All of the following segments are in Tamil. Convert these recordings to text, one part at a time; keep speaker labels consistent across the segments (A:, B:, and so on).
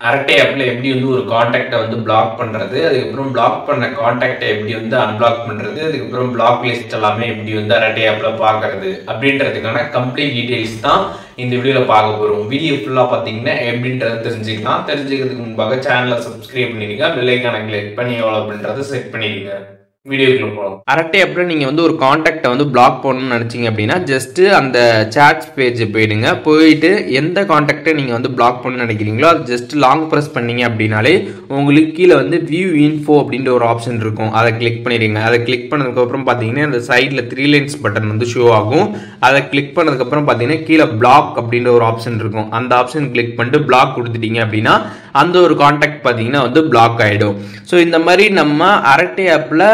A: அரட்டை ஆப்ல எப்படி வந்து ஒரு காண்டாக்டை வந்து பிளாக் பண்றது, அதுக்கப்புறம் பிளாக் பண்ண காண்டாக்டை எப்படி வந்து அன்பிளாக் பண்றது, அதுக்கப்புறம் பிளாக் லிஸ்ட் எல்லாமே எப்படி வந்து அரட்டை ஆப்ல பார்க்கறது அப்படின்றதுக்கான கம்ப்ளீட் டீடைல்ஸ் தான் இந்த வீடியோல பார்க்க போறோம். வீடியோ ஃபுல்லா பார்த்தீங்கன்னா எப்படின்றத தெரிஞ்சுக்கலாம். தெரிஞ்சுக்கிறதுக்கு முன்பாக சேனலை சப்ஸ்கிரைப் பண்ணிடுங்க, பெல் ஐகானை கிளிக் பண்ணி எவ்வளோ அப்படின்றத செட் பண்ணிடுங்க. வீடியோக்குள்ள போகலாம். அரட்டை ஆப்ல நீங்க வந்து ஒரு காண்டாக்டை வந்து பிளாக் பண்ணணும்னு நினைச்சீங்க அப்படின்னா ஜஸ்ட் அந்த சாட்ஸ் பேஜ் போயிடுங்க. போயிட்டு எந்த காண்டாக்டை நீங்க வந்து பிளாக் பண்ணணும்னு நினைக்கிறீங்களோ அது ஜஸ்ட் லாங் ப்ரெஸ் பண்ணீங்க அப்படின்னாலே உங்களுக்கு கீழே வந்து வியூ இன்ஃபோ அப்படின்ற ஒரு ஆப்ஷன் இருக்கும். அதை கிளிக் பண்ணிடுங்க. அதை கிளிக் பண்ணதுக்கப்புறம் பார்த்தீங்கன்னா இந்த சைடில் 3 லைன்ஸ் பட்டன் வந்து ஷோ ஆகும். அதை கிளிக் பண்ணதுக்கப்புறம் பார்த்தீங்கன்னா கீழே பிளாக் அப்படின்ற ஒரு ஆப்ஷன் இருக்கும். அந்த ஆப்ஷன் கிளிக் பண்ணிட்டு பிளாக் கொடுத்துட்டீங்க அப்படின்னா அந்த ஒரு காண்டாக்ட் பார்த்தீங்கன்னா வந்து பிளாக் ஆகிடும். ஸோ இந்த மாதிரி நம்ம அரட்டை ஆப்பில்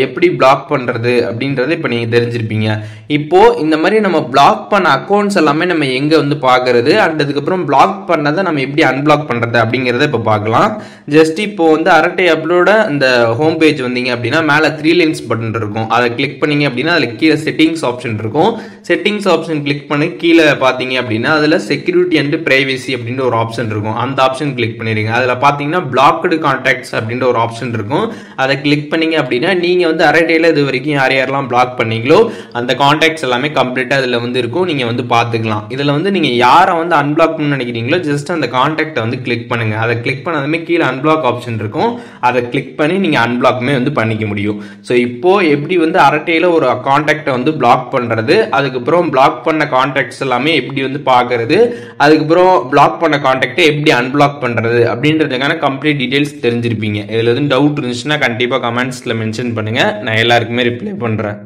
A: எப்படி பிளாக் பண்ணுறது அப்படின்றத இப்போ நீங்கள் தெரிஞ்சிருப்பீங்க. இப்போது இந்த மாதிரி நம்ம பிளாக் பண்ண அக்கௌண்ட்ஸ் எல்லாமே நம்ம எங்கே வந்து பார்க்கறது, அண்ட் அதுக்கப்புறம் பிளாக் பண்ணதை நம்ம எப்படி அன்பிளாக் பண்ணுறது அப்படிங்கிறத இப்போ பார்க்கலாம். ஜஸ்ட் இப்போ வந்து அரட்டை ஆப்போட இந்த ஹோம் பேஜ் வந்தீங்க அப்படின்னா மேலே 3 லைன்ஸ் பட்டன் இருக்கும். அதை கிளிக் பண்ணீங்க அப்படின்னா அதில் கீழே செட்டிங்ஸ் ஆப்ஷன் இருக்கும். செட்டிங்ஸ் ஆப்ஷன் கிளிக் பண்ணி கீழே பார்த்தீங்க அப்படின்னா அதில் செக்யூரிட்டி அண்ட் பிரைவசி அப்படின்ற ஒரு ஆப்ஷன் இருக்கும். அந்த ஆப்ஷன் கிளிக் பண்ணிடுங்க. அதில் பார்த்தீங்கன்னா பிளாக்டு கான்டாக்ட்ஸ் அப்படின்ற ஒரு ஆப்ஷன் இருக்கும். அதை கிளிக் பண்ணீங்க அப்படின்னா நீங்கள் வந்து அரட்டையில் இது வரைக்கும் யாரெல்லாம் பிளாக் பண்ணீங்களோ அந்த கான்டாக்ட்ஸ் எல்லாமே கம்ப்ளீட்டாக அதில் வந்து இருக்கும். நீங்கள் வந்து பார்த்துக்கலாம். இதில் வந்து நீங்கள் யாரை வந்து அன்பிளாக் பண்ண நினைக்கிறீங்களோ ஜஸ்ட் அந்த கான்டாக்டை வந்து கிளிக் பண்ணுங்க. அதை கிளிக் பண்ணதுமே கீழே அன்பிளாக் ஆப்ஷன் இருக்கும். அதை கிளிக் பண்ணி நீங்கள் அன்பிளாக்குமே வந்து பண்ணிக்க முடியும். ஸோ இப்போ எப்படி வந்து அரட்டையில் ஒரு கான்டாக்டை வந்து பிளாக் பண்ணுறது, அதுக்கப்புறம் பிளாக் பண்ண கான்டாக்ட்ஸ் எல்லாமே எப்படி வந்து பார்க்கறது, அதுக்கப்புறம் பிளாக் பண்ண கான்டாக்டை எப்படி அன்பிளாக் பண்ணுறது அப்படின்றதுக்கான கம்ப்ளீட் டீடைல்ஸ் தெரிஞ்சிருப்பீங்க. இதில் எதுவும் டவுட் இருந்துச்சுன்னா கண்டிப்பாக கமெண்ட்ஸில் மென்ஷன் பண்ணுங்க. நான் எல்லாருக்குமே ரிப்ளை பண்றேன்.